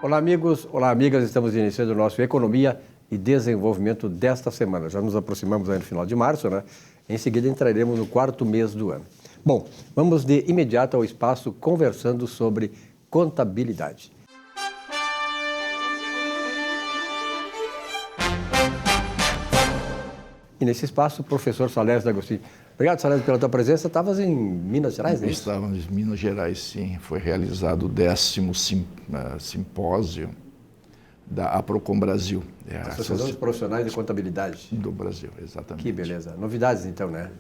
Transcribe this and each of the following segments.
Olá, amigos. Olá, amigas. Estamos iniciando o nosso Economia e Desenvolvimento desta semana. Já nos aproximamos aí no final de março, né? Em seguida, entraremos no quarto mês do ano. Bom, vamos de imediato ao espaço conversando sobre contabilidade. E nesse espaço, o professor Salésio D'Agostini. Obrigado, Salésio, pela tua presença. Estavas em Minas Gerais, né? Estávamos em Minas Gerais, sim. Foi realizado o 10º simpósio da APROCON Brasil. Associação dos Profissionais de Contabilidade. Do Brasil, exatamente. Que beleza. Novidades, então, né?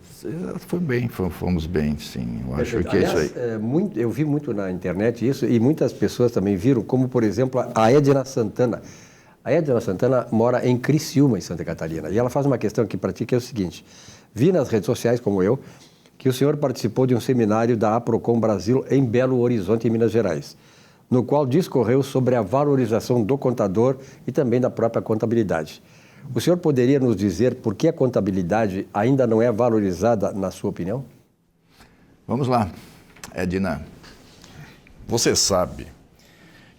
Foi bem, fomos bem, sim. Eu acho que aliás, isso aí... eu vi muito na internet isso, e muitas pessoas também viram, como, por exemplo, a Edna Santana. A Edna Santana mora em Criciúma, em Santa Catarina, e ela faz uma questão aqui para ti, que é o seguinte: vi nas redes sociais, como eu, que o senhor participou de um seminário da APROCON Brasil em Belo Horizonte, em Minas Gerais, no qual discorreu sobre a valorização do contador e também da própria contabilidade. O senhor poderia nos dizer por que a contabilidade ainda não é valorizada, na sua opinião? Vamos lá, Edna. Você sabe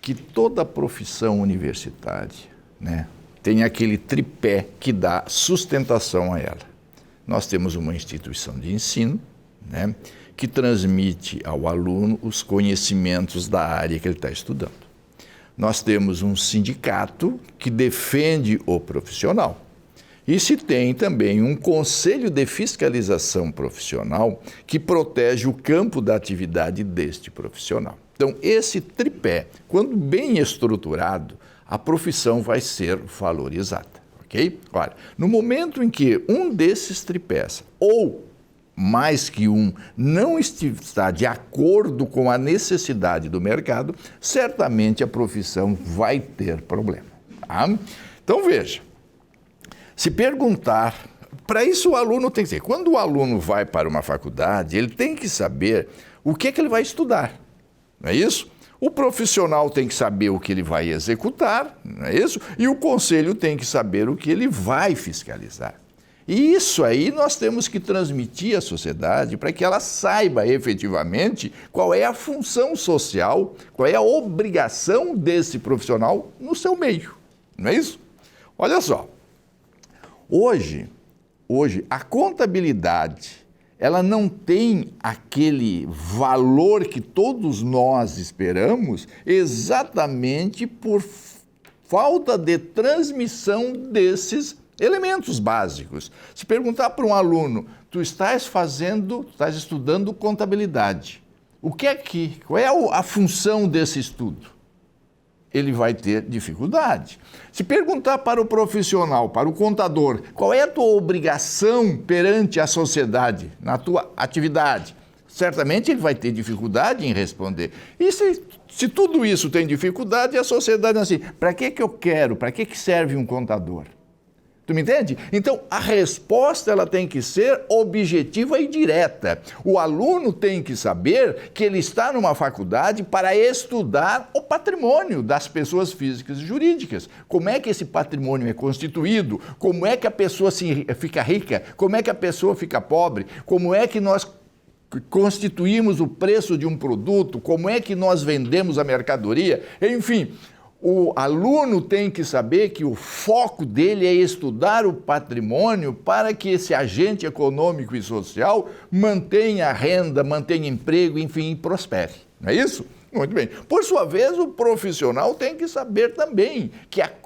que toda profissão universitária, né, tem aquele tripé que dá sustentação a ela. Nós temos uma instituição de ensino, né, que transmite ao aluno os conhecimentos da área que ele está estudando. Nós temos um sindicato que defende o profissional. E se tem também um conselho de fiscalização profissional que protege o campo da atividade deste profissional. Então, esse tripé, quando bem estruturado, a profissão vai ser valorizada, ok? Olha, no momento em que um desses tripés, ou mais que um, não está de acordo com a necessidade do mercado, certamente a profissão vai ter problema. Tá? Então, veja, se perguntar, para isso o aluno tem que dizer, quando o aluno vai para uma faculdade, ele tem que saber o que ele vai estudar, não é isso? O profissional tem que saber o que ele vai executar, não é isso? E o conselho tem que saber o que ele vai fiscalizar. E isso aí nós temos que transmitir à sociedade para que ela saiba efetivamente qual é a função social, qual é a obrigação desse profissional no seu meio, não é isso? Olha só, hoje a contabilidade, ela não tem aquele valor que todos nós esperamos exatamente por falta de transmissão desses elementos básicos. Se perguntar para um aluno, tu estás estudando contabilidade, qual é a função desse estudo? Ele vai ter dificuldade. Se perguntar para o profissional, para o contador, qual é a tua obrigação perante a sociedade, na tua atividade? Certamente ele vai ter dificuldade em responder. E se tudo isso tem dificuldade, a sociedade é assim, para que eu quero, para que serve um contador? Tu me entende? Então, a resposta ela tem que ser objetiva e direta. O aluno tem que saber que ele está numa faculdade para estudar o patrimônio das pessoas físicas e jurídicas. Como é que esse patrimônio é constituído? Como é que a pessoa fica rica? Como é que a pessoa fica pobre? Como é que nós constituímos o preço de um produto? Como é que nós vendemos a mercadoria? Enfim, o aluno tem que saber que o foco dele é estudar o patrimônio para que esse agente econômico e social mantenha renda, mantenha emprego, enfim, prospere. Não é isso? Muito bem. Por sua vez, o profissional tem que saber também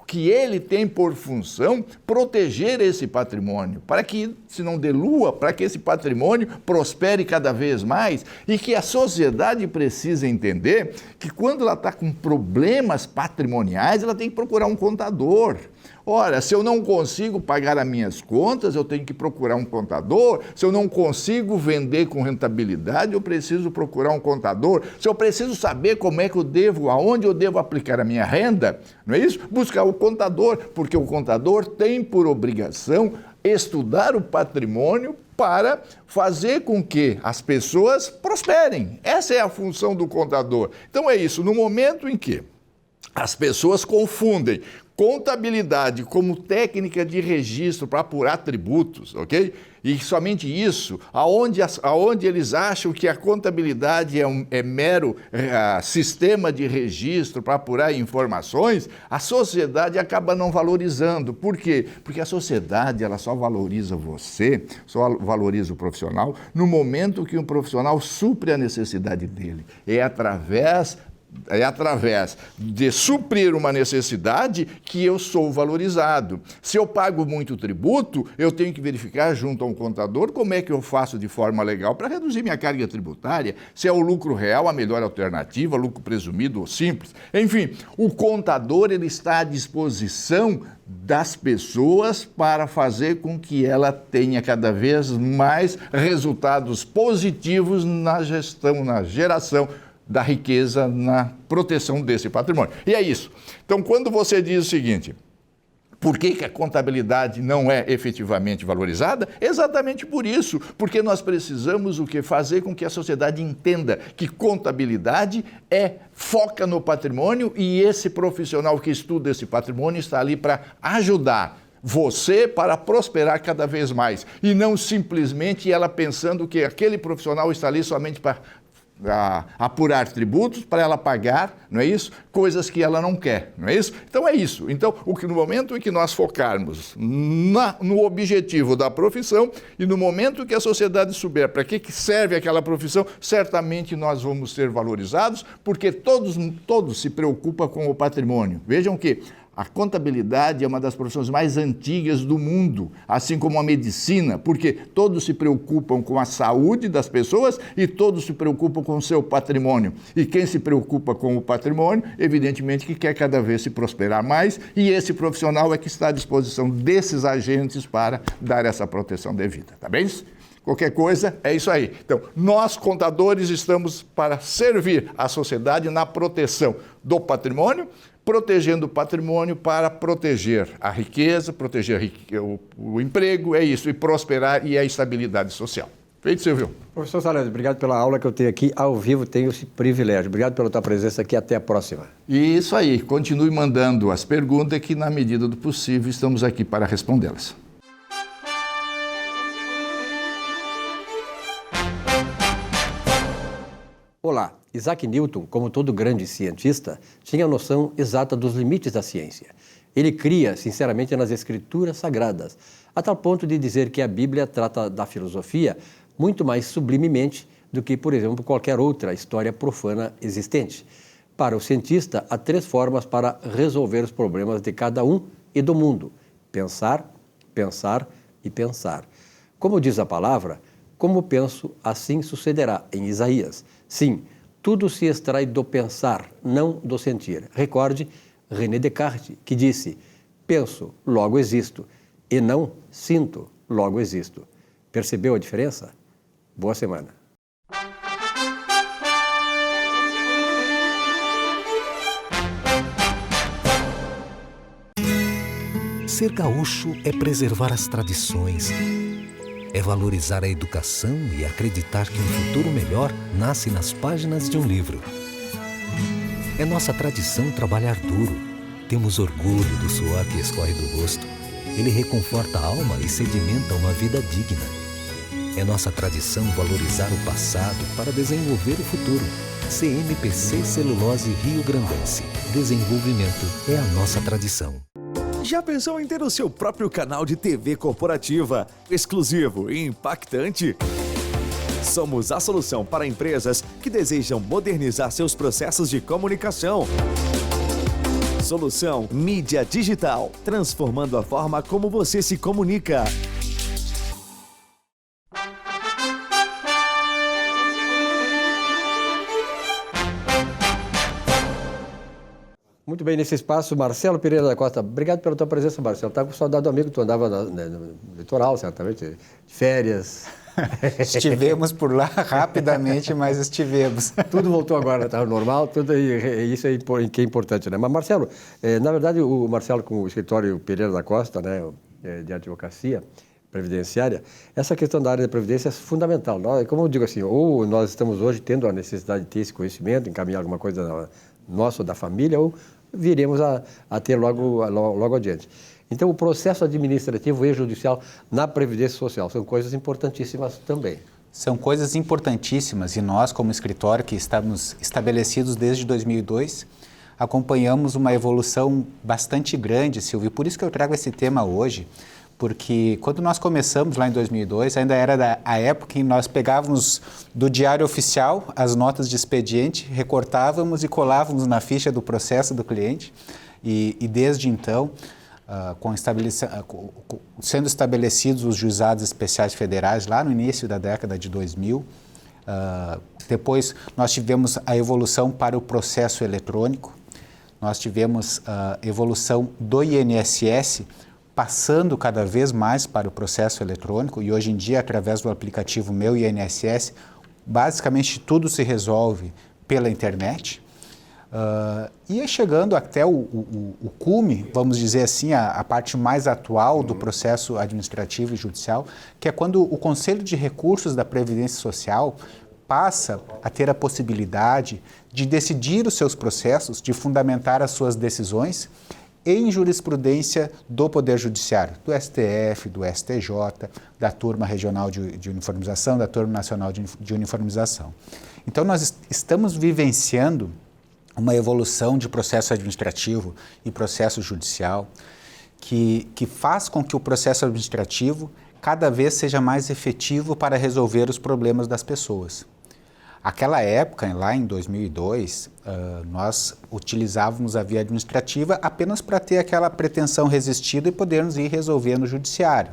que ele tem por função proteger esse patrimônio, para que se não dilua, para que esse patrimônio prospere cada vez mais e que a sociedade precisa entender que quando ela está com problemas patrimoniais, ela tem que procurar um contador. Ora, se eu não consigo pagar as minhas contas, eu tenho que procurar um contador. Se eu não consigo vender com rentabilidade, eu preciso procurar um contador. Se eu preciso saber como é que eu devo, aonde eu devo aplicar a minha renda, não é isso? Buscar o contador, porque o contador tem por obrigação estudar o patrimônio para fazer com que as pessoas prosperem. Essa é a função do contador. Então é isso, no momento em que as pessoas confundem contabilidade como técnica de registro para apurar tributos, ok? E somente isso, aonde eles acham que a contabilidade é mero sistema de registro para apurar informações, a sociedade acaba não valorizando. Por quê? Porque a sociedade ela só valoriza você, só valoriza o profissional, no momento que o profissional supre a necessidade dele. É através de suprir uma necessidade que eu sou valorizado. Se eu pago muito tributo, eu tenho que verificar junto a um contador como é que eu faço de forma legal para reduzir minha carga tributária, se é o lucro real a melhor alternativa, lucro presumido ou simples. Enfim, o contador ele está à disposição das pessoas para fazer com que ela tenha cada vez mais resultados positivos na gestão, na geração da riqueza, na proteção desse patrimônio. E é isso. Então, quando você diz o seguinte, por que a contabilidade não é efetivamente valorizada? Exatamente por isso, porque nós precisamos o quê? Fazer com que a sociedade entenda que contabilidade foca no patrimônio e esse profissional que estuda esse patrimônio está ali para ajudar você para prosperar cada vez mais e não simplesmente ela pensando que aquele profissional está ali somente para apurar tributos para ela pagar, não é isso? Coisas que ela não quer, não é isso? Então é isso. Então, no momento em que nós focarmos no objetivo da profissão e no momento que a sociedade souber para que serve aquela profissão, certamente nós vamos ser valorizados, porque todos se preocupam com o patrimônio. Vejam que a contabilidade é uma das profissões mais antigas do mundo, assim como a medicina, porque todos se preocupam com a saúde das pessoas e todos se preocupam com o seu patrimônio. E quem se preocupa com o patrimônio, evidentemente que quer cada vez se prosperar mais, e esse profissional é que está à disposição desses agentes para dar essa proteção devida, tá bem? Qualquer coisa, é isso aí. Então, nós, contadores, estamos para servir a sociedade na proteção do patrimônio, protegendo o patrimônio para proteger a riqueza, proteger o emprego, é isso, e prosperar e a estabilidade social. Feito, Silvio. Professor Salles, obrigado pela aula que eu tenho aqui ao vivo, tenho esse privilégio. Obrigado pela tua presença aqui, até a próxima. E isso aí, continue mandando as perguntas que, na medida do possível, estamos aqui para respondê-las. Olá, Isaac Newton, como todo grande cientista, tinha a noção exata dos limites da ciência. Ele cria, sinceramente, nas escrituras sagradas, a tal ponto de dizer que a Bíblia trata da filosofia muito mais sublimemente do que, por exemplo, qualquer outra história profana existente. Para o cientista, há 3 formas para resolver os problemas de cada um e do mundo: pensar, pensar e pensar. Como diz a palavra, como penso, assim sucederá, em Isaías. Sim, tudo se extrai do pensar, não do sentir. Recorde René Descartes, que disse: penso, logo existo, e não sinto, logo existo. Percebeu a diferença? Boa semana. Ser gaúcho é preservar as tradições, é valorizar a educação e acreditar que um futuro melhor nasce nas páginas de um livro. É nossa tradição trabalhar duro. Temos orgulho do suor que escorre do rosto. Ele reconforta a alma e sedimenta uma vida digna. É nossa tradição valorizar o passado para desenvolver o futuro. CMPC Celulose Rio Grandense. Desenvolvimento é a nossa tradição. Já pensou em ter o seu próprio canal de TV corporativa, exclusivo e impactante? Somos a solução para empresas que desejam modernizar seus processos de comunicação. Solução Mídia Digital, transformando a forma como você se comunica. Muito bem, nesse espaço, Marcelo Pereira da Costa. Obrigado pela tua presença, Marcelo. Estava com saudade do amigo, tu andava no litoral, certamente, de férias. Estivemos por lá rapidamente, mas estivemos. Tudo voltou agora, está normal, isso é que é importante, né? Mas, Marcelo, na verdade, o Marcelo com o escritório Pereira da Costa, né, de advocacia previdenciária, essa questão da área da previdência é fundamental. Como eu digo assim, ou nós estamos hoje tendo a necessidade de ter esse conhecimento, encaminhar alguma coisa nossa ou da família, ou viremos a ter logo adiante. Então, o processo administrativo e judicial na Previdência Social são coisas importantíssimas também. São coisas importantíssimas e nós, como escritório que estamos estabelecidos desde 2002, acompanhamos uma evolução bastante grande, Silvio. Por isso que eu trago esse tema hoje, porque quando nós começamos lá em 2002, ainda era a época em que nós pegávamos do Diário Oficial as notas de expediente, recortávamos e colávamos na ficha do processo do cliente e desde então, sendo estabelecidos os juizados especiais federais lá no início da década de 2000, depois nós tivemos a evolução para o processo eletrônico, nós tivemos a evolução do INSS, passando cada vez mais para o processo eletrônico e hoje em dia, através do aplicativo Meu INSS, basicamente tudo se resolve pela internet. E chegando até o cume, vamos dizer assim, a parte mais atual do processo administrativo e judicial, que é quando o Conselho de Recursos da Previdência Social passa a ter a possibilidade de decidir os seus processos, de fundamentar as suas decisões em jurisprudência do Poder Judiciário, do STF, do STJ, da Turma Regional de Uniformização, da Turma Nacional de Uniformização. Então, nós estamos vivenciando uma evolução de processo administrativo e processo judicial que faz com que o processo administrativo cada vez seja mais efetivo para resolver os problemas das pessoas. Aquela época, lá em 2002, nós utilizávamos a via administrativa apenas para ter aquela pretensão resistida e podermos ir resolver no judiciário.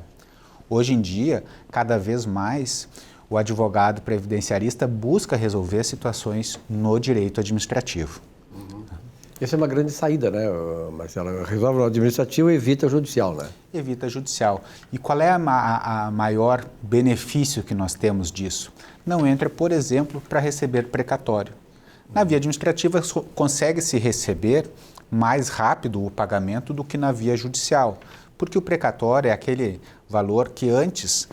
Hoje em dia, cada vez mais, o advogado previdenciarista busca resolver situações no direito administrativo. Essa é uma grande saída, né, Marcelo? Resolve o administrativo e evita o judicial, né? Evita o judicial. E qual é a maior benefício que nós temos disso? Não entra, por exemplo, para receber precatório. Na via administrativa, consegue-se receber mais rápido o pagamento do que na via judicial, porque o precatório é aquele valor que antes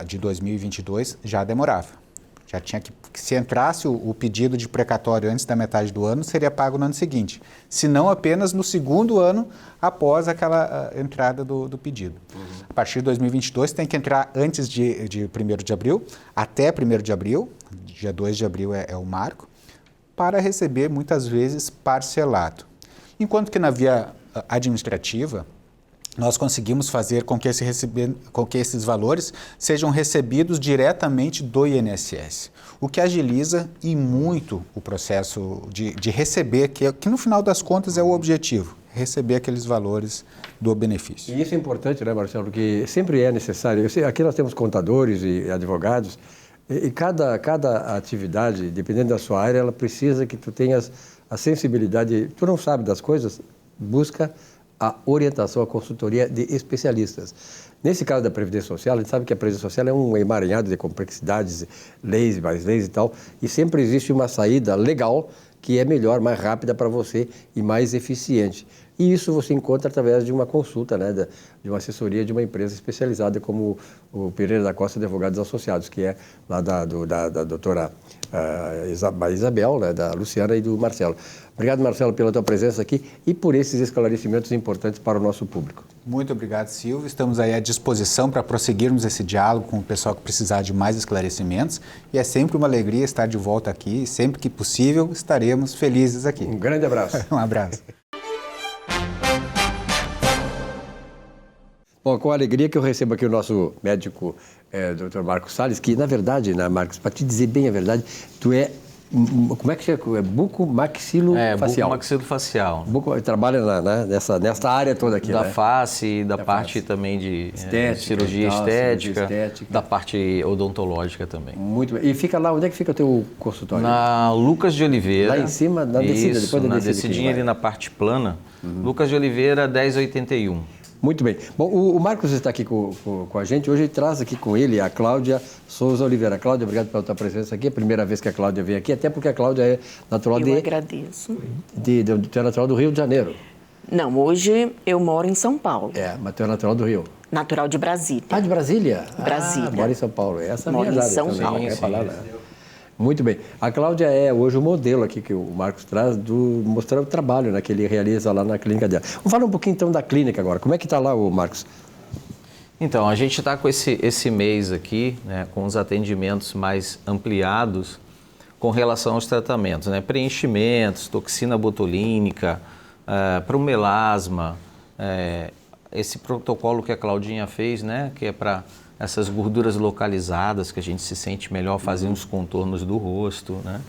de 2022 já demorava. Já tinha que se entrasse o pedido de precatório antes da metade do ano, seria pago no ano seguinte. Se não, apenas no segundo ano após aquela entrada do pedido. A partir de 2022, tem que entrar antes de 1º de abril, até 1º de abril, dia 2 de abril é o marco, para receber, muitas vezes, parcelado. Enquanto que na via administrativa, nós conseguimos fazer com que esses valores sejam recebidos diretamente do INSS, o que agiliza e muito o processo de receber, que no final das contas é o objetivo, receber aqueles valores do benefício. E isso é importante, né, Marcelo, porque sempre é necessário. Aqui nós temos contadores e advogados, e cada atividade, dependendo da sua área, ela precisa que tu tenhas a sensibilidade. Tu não sabe das coisas, busca a orientação, a consultoria de especialistas. Nesse caso da Previdência Social, a gente sabe que a Previdência Social é um emaranhado de complexidades, leis, mais leis e tal, e sempre existe uma saída legal que é melhor, mais rápida para você e mais eficiente. E isso você encontra através de uma consulta, né, de uma assessoria de uma empresa especializada como o Pereira da Costa Advogados Associados, que é lá da doutora Isabel, né, da Luciana e do Marcelo. Obrigado, Marcelo, pela tua presença aqui e por esses esclarecimentos importantes para o nosso público. Muito obrigado, Silvio. Estamos aí à disposição para prosseguirmos esse diálogo com o pessoal que precisar de mais esclarecimentos. E é sempre uma alegria estar de volta aqui. E sempre que possível, estaremos felizes aqui. Um grande abraço. Um abraço. Bom, com alegria que eu recebo aqui o nosso médico, Dr. Marcos Salles, que, na verdade, né, Marcos, para te dizer bem a verdade, tu é, como é que chama? É bucomaxilofacial. Bucomaxilofacial. Trabalha nesta área toda aqui, da né? face, da parte também de cirurgia estética, da parte odontológica também. Muito bem. E fica lá, onde é que fica o teu consultório? Na Lucas de Oliveira. Lá em cima, na descida, depois da descida. Na descidinha ali na parte plana. Lucas de Oliveira, 1081. Muito bem. Bom, o Marcos está aqui com a gente. Hoje ele traz aqui com ele a Cláudia Souza Oliveira. Cláudia, obrigado pela tua presença aqui. É a primeira vez que a Cláudia vem aqui, até porque a Cláudia é natural Eu agradeço. Tu é natural do Rio de Janeiro. Não, hoje eu moro em São Paulo. Mas tu é natural do Rio. Natural de Brasília. Ah, de Brasília? Brasília. Mora em São Paulo. Essa é a moro minha em São também, Paulo. quer falar, né? Muito bem. A Cláudia é hoje o modelo aqui que o Marcos traz, mostrar o trabalho, né, que ele realiza lá na clínica dela. Vamos falar um pouquinho então da clínica agora. Como é que está lá, o Marcos? Então, a gente está com esse mês aqui, né, com os atendimentos mais ampliados com relação aos tratamentos, né, preenchimentos, toxina botulínica, para o melasma, esse protocolo que a Claudinha fez, né, que é para essas gorduras localizadas, que a gente se sente melhor fazendo os contornos do rosto, né?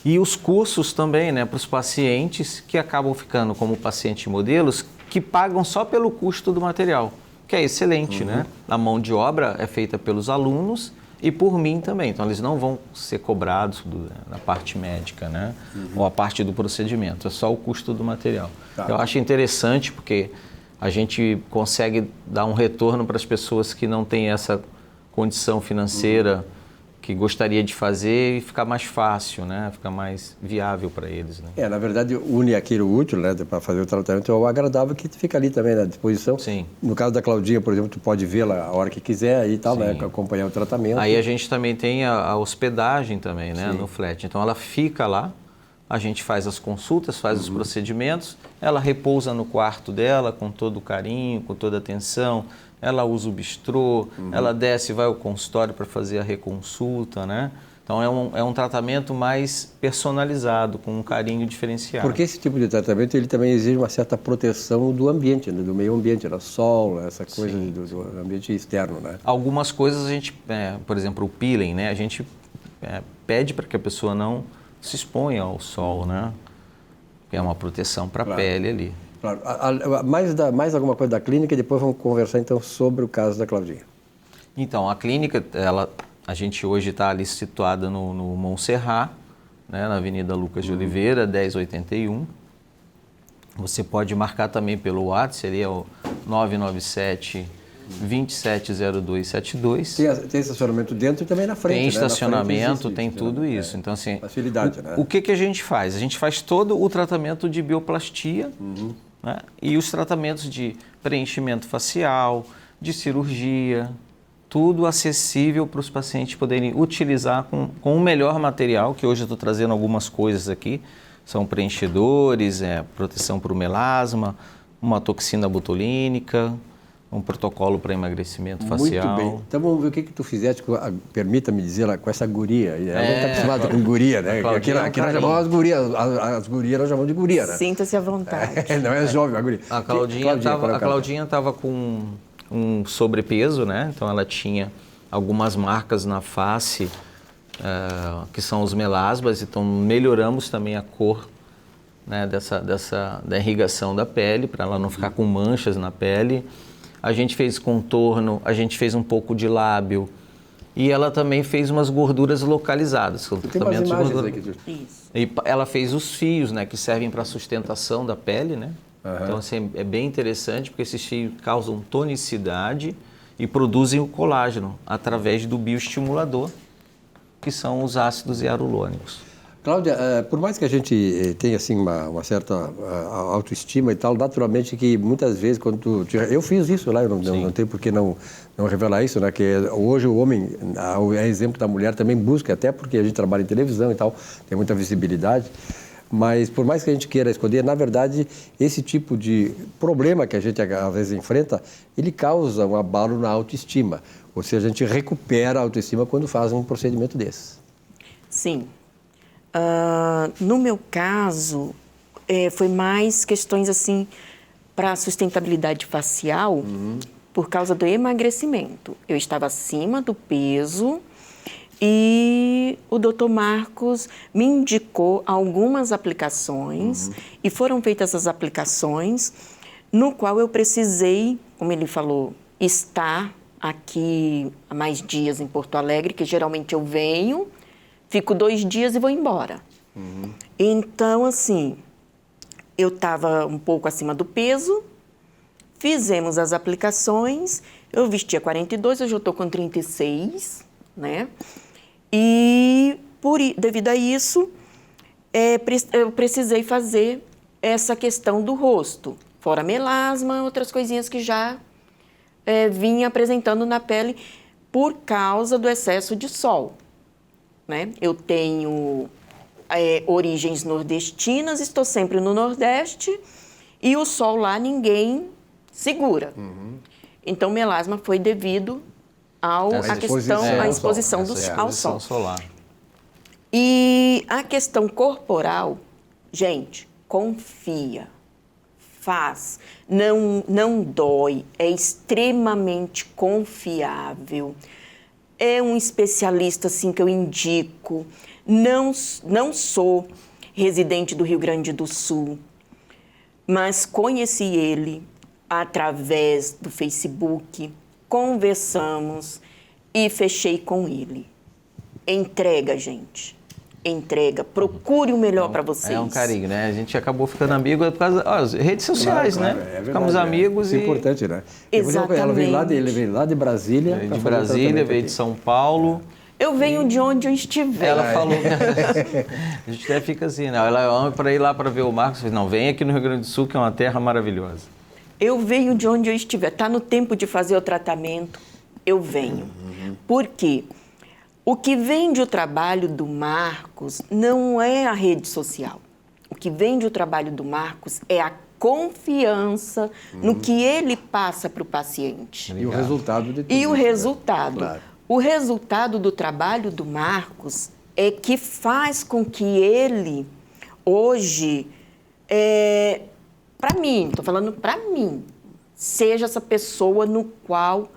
E os cursos também, né, para os pacientes que acabam ficando como pacientes modelos, que pagam só pelo custo do material, que é excelente, né? A mão de obra é feita pelos alunos e por mim também, então eles não vão ser cobrados na parte médica, né? Ou a parte do procedimento, é só o custo do material. Tá. Eu acho interessante porque a gente consegue dar um retorno para as pessoas que não têm essa condição financeira que gostaria de fazer e ficar mais fácil, né? Ficar mais viável para eles, né? Na verdade, une aquilo útil, né, para fazer o tratamento, é o agradável que fica ali também à disposição. Sim. No caso da Claudinha, por exemplo, tu pode vê-la a hora que quiser e tal, né, acompanhar o tratamento. Aí a gente também tem a hospedagem também, né, no flat. Então ela fica lá, a gente faz as consultas, faz os procedimentos, ela repousa no quarto dela com todo o carinho, com toda a atenção, ela usa o bistrô, ela desce e vai ao consultório para fazer a reconsulta, né? Então é um tratamento mais personalizado, com um carinho diferenciado. Porque esse tipo de tratamento ele também exige uma certa proteção do ambiente, né, do meio ambiente, do sol, essa coisa do ambiente externo, né? Algumas coisas a gente, por exemplo, o peeling, né? A gente pede para que a pessoa não se exponha ao sol, né? Que é uma proteção para a pele ali. Claro. Mais alguma coisa da clínica e depois vamos conversar então sobre o caso da Claudinha. Então, a clínica, a gente hoje está ali situada no Montserrat, né, na Avenida Lucas de Oliveira, 1081. Você pode marcar também pelo WhatsApp, ali é o 997 270272. Tem estacionamento dentro e também na frente. Tem estacionamento, frente tem tudo isso. Então, assim, facilidade, né? O que a gente faz? A gente faz todo o tratamento de bioplastia, né, e os tratamentos de preenchimento facial, de cirurgia, tudo acessível para os pacientes poderem utilizar com o melhor material, que hoje eu estou trazendo algumas coisas aqui. São preenchedores, proteção para o melasma, uma toxina botulínica, um protocolo para emagrecimento facial. Muito bem. Então vamos ver o que tu fizeste, permita-me dizer, com essa guria. Ela não está acostumada com guria, né? Aqui nós chamamos as gurias nós chamamos de guria, né? Sinta-se à vontade. Não é jovem, a guria. A Claudinha estava com um sobrepeso, né? Então ela tinha algumas marcas na face, que são os melasmas, então melhoramos também a cor, né, da irrigação da pele, para ela não ficar com manchas na pele. A gente fez contorno, a gente fez um pouco de lábio e ela também fez umas gorduras localizadas. Tem umas imagens aqui. Isso. E ela fez os fios, né, que servem para a sustentação da pele, né? Então, assim, é bem interessante porque esses fios causam tonicidade e produzem o colágeno através do bioestimulador, que são os ácidos hialurônicos. Cláudia, por mais que a gente tenha assim uma certa autoestima e tal, naturalmente que muitas vezes quando eu fiz isso lá, eu não tenho por que não revelar isso, né? Que hoje o homem, é exemplo da mulher, também busca, até porque a gente trabalha em televisão e tal, tem muita visibilidade. Mas por mais que a gente queira esconder, na verdade, esse tipo de problema que a gente às vezes enfrenta, ele causa um abalo na autoestima. Ou seja, a gente recupera a autoestima quando faz um procedimento desse. Sim. No meu caso, foi mais questões assim para sustentabilidade facial por causa do emagrecimento. Eu estava acima do peso e o Dr. Marcos me indicou algumas aplicações e foram feitas essas aplicações no qual eu precisei, como ele falou, estar aqui há mais dias em Porto Alegre, que geralmente eu venho, fico 2 dias e vou embora. Então, assim, eu estava um pouco acima do peso, fizemos as aplicações, eu vestia 42, hoje eu estou com 36, né? E devido a isso, eu precisei fazer essa questão do rosto, fora melasma, outras coisinhas que já vinha apresentando na pele por causa do excesso de sol. né? Eu tenho origens nordestinas, estou sempre no Nordeste e o sol lá ninguém segura. Então, melasma foi devido à exposição ao sol solar. E a questão corporal, gente, confia, faz, não dói, é extremamente confiável. É um especialista, assim, que eu indico. Não sou residente do Rio Grande do Sul, mas conheci ele através do Facebook, conversamos e fechei com ele. Entrega, gente. Entrega. Procure o melhor para vocês. É um carinho, né? A gente acabou ficando amigo por causa das redes sociais, claro, né? É verdade, ficamos amigos isso e... é importante, né? Exatamente. Ele veio lá de Brasília. De Brasília, veio de São Paulo. Eu venho de onde eu estiver. Ela falou... A gente até fica assim, né? Ela ama para ir lá para ver o Marcos. Não, vem aqui no Rio Grande do Sul, que é uma terra maravilhosa. Eu venho de onde eu estiver. Está no tempo de fazer o tratamento, eu venho. Por quê? O que vende o trabalho do Marcos não é a rede social. O que vende o trabalho do Marcos é a confiança no que ele passa para o paciente. E o resultado de tudo E o isso, né? resultado. Claro. O resultado do trabalho do Marcos é que faz com que ele, hoje, para mim, estou falando para mim, seja essa pessoa no qual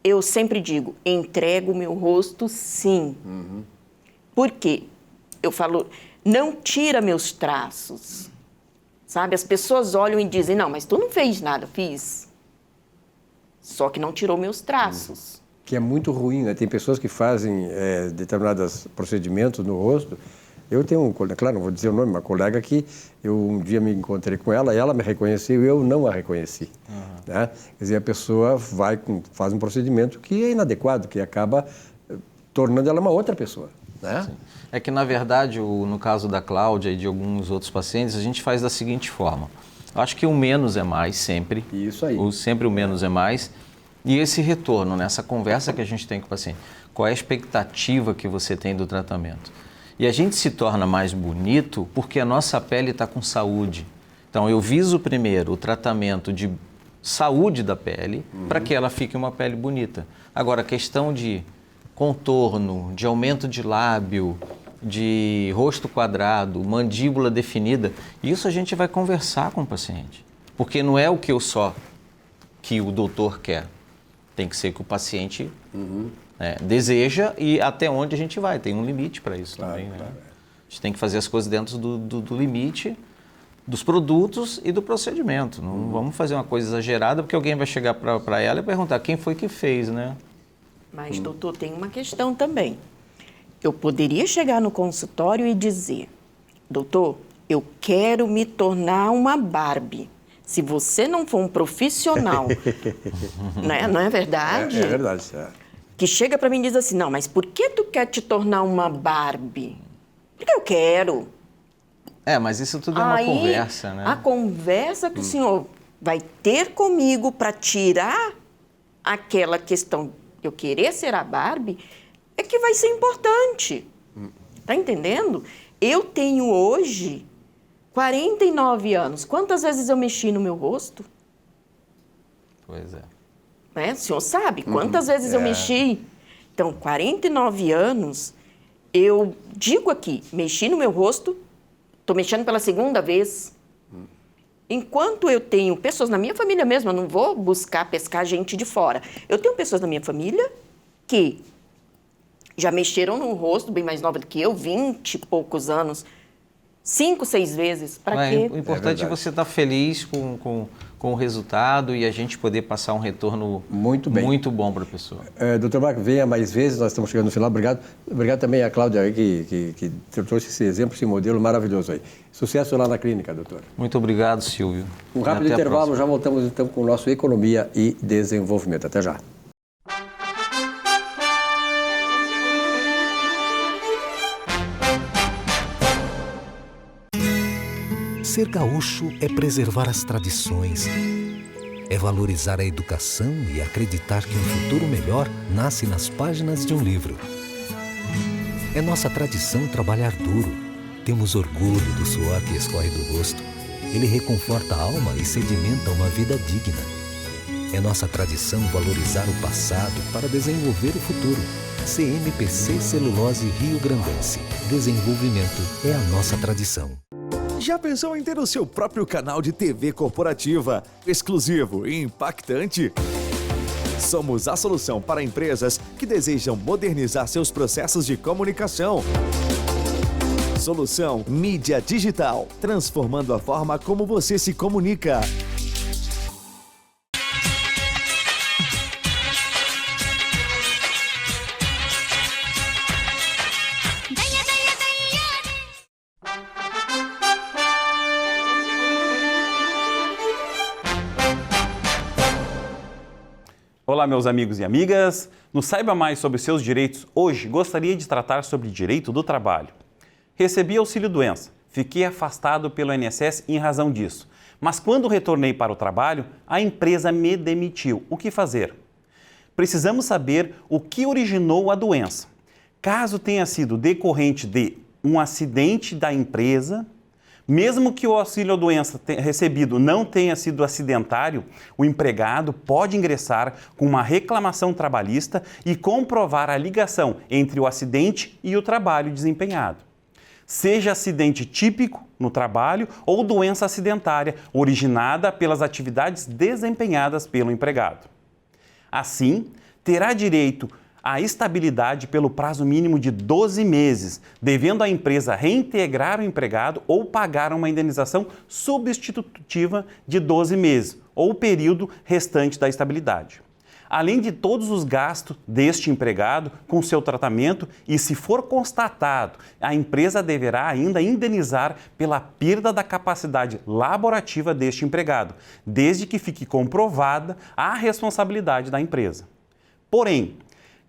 eu sempre digo, entrego o meu rosto, sim. Por quê? Eu falo, não tira meus traços, sabe? As pessoas olham e dizem, não, mas tu não fez nada. Fiz. Só que não tirou meus traços. Que é muito ruim, né? Tem pessoas que fazem determinados procedimentos no rosto. Eu tenho um colega, claro, não vou dizer o nome, uma colega que eu um dia me encontrei com ela, ela me reconheceu e eu não a reconheci. Né? Quer dizer, a pessoa faz um procedimento que é inadequado, que acaba tornando ela uma outra pessoa. Né? É que, na verdade, no caso da Cláudia e de alguns outros pacientes, a gente faz da seguinte forma. Eu acho que o menos é mais, sempre. Isso aí. Sempre o menos é mais. E esse retorno, né? Essa conversa que a gente tem com o paciente. Qual é a expectativa que você tem do tratamento? E a gente se torna mais bonito porque a nossa pele está com saúde. Então, eu viso primeiro o tratamento de saúde da pele para que ela fique uma pele bonita. Agora, a questão de contorno, de aumento de lábio, de rosto quadrado, mandíbula definida, isso a gente vai conversar com o paciente. Porque não é o que que o doutor quer. Tem que ser que o paciente deseja e até onde a gente vai. Tem um limite para isso também. Né? Claro. A gente tem que fazer as coisas dentro do limite dos produtos e do procedimento. Não vamos fazer uma coisa exagerada porque alguém vai chegar para ela e perguntar quem foi que fez, né? Mas, doutor, tem uma questão também. Eu poderia chegar no consultório e dizer, doutor, eu quero me tornar uma Barbie. Se você não for um profissional, né? Não é verdade? É verdade. Que chega para mim e diz assim, não, mas por que tu quer te tornar uma Barbie? Porque eu quero. Mas isso tudo é uma conversa, né? A conversa que o senhor vai ter comigo para tirar aquela questão de eu querer ser a Barbie é que vai ser importante. Tá entendendo? Eu tenho hoje 49 anos. Quantas vezes eu mexi no meu rosto? Pois é. Né? O senhor sabe quantas vezes eu mexi? Então, 49 anos, eu digo aqui, mexi no meu rosto, estou mexendo pela segunda vez. Enquanto eu tenho pessoas na minha família mesmo, eu não vou buscar pescar gente de fora. Eu tenho pessoas na minha família que já mexeram no rosto, bem mais nova do que eu, 20 e poucos anos, 5, 6 vezes. Para quê? O importante é você estar feliz com o resultado e a gente poder passar um retorno muito bom para a pessoa. Doutor Marcos, venha mais vezes, nós estamos chegando no final. Obrigado. Obrigado também a Cláudia aí, que trouxe esse exemplo, esse modelo maravilhoso aí. Sucesso lá na clínica, doutor. Muito obrigado, Silvio. Um rápido intervalo, já voltamos então com o nosso Economia e Desenvolvimento. Até já. Ser gaúcho é preservar as tradições, é valorizar a educação e acreditar que um futuro melhor nasce nas páginas de um livro. É nossa tradição trabalhar duro. Temos orgulho do suor que escorre do rosto. Ele reconforta a alma e sedimenta uma vida digna. É nossa tradição valorizar o passado para desenvolver o futuro. CMPC Celulose Rio Grandense. Desenvolvimento é a nossa tradição. Já pensou em ter o seu próprio canal de TV corporativa, exclusivo e impactante? Somos a solução para empresas que desejam modernizar seus processos de comunicação. Solução Mídia Digital, transformando a forma como você se comunica. Olá, meus amigos e amigas. No Saiba Mais sobre seus direitos, hoje gostaria de tratar sobre direito do trabalho. Recebi auxílio-doença, fiquei afastado pelo INSS em razão disso. Mas quando retornei para o trabalho, a empresa me demitiu. O que fazer? Precisamos saber o que originou a doença. Caso tenha sido decorrente de um acidente da empresa, mesmo que o auxílio-doença recebido não tenha sido acidentário, o empregado pode ingressar com uma reclamação trabalhista e comprovar a ligação entre o acidente e o trabalho desempenhado. Seja acidente típico no trabalho ou doença acidentária originada pelas atividades desempenhadas pelo empregado. Assim, terá direito à estabilidade pelo prazo mínimo de 12 meses, devendo a empresa reintegrar o empregado ou pagar uma indenização substitutiva de 12 meses, ou o período restante da estabilidade. Além de todos os gastos deste empregado com seu tratamento e, se for constatado, a empresa deverá ainda indenizar pela perda da capacidade laborativa deste empregado, desde que fique comprovada a responsabilidade da empresa. Porém,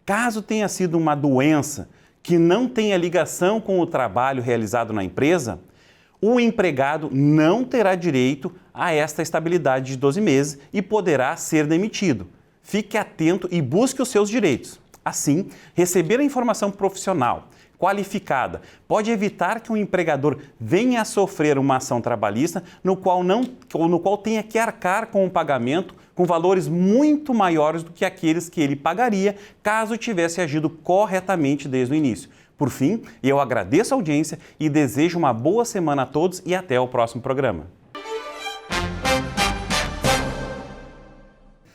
caso tenha sido uma doença que não tenha ligação com o trabalho realizado na empresa, o empregado não terá direito a esta estabilidade de 12 meses e poderá ser demitido. Fique atento e busque os seus direitos. Assim, receber a informação profissional qualificada pode evitar que o empregador venha a sofrer uma ação trabalhista no qual tenha que arcar com o pagamento com valores muito maiores do que aqueles que ele pagaria caso tivesse agido corretamente desde o início. Por fim, eu agradeço a audiência e desejo uma boa semana a todos e até o próximo programa.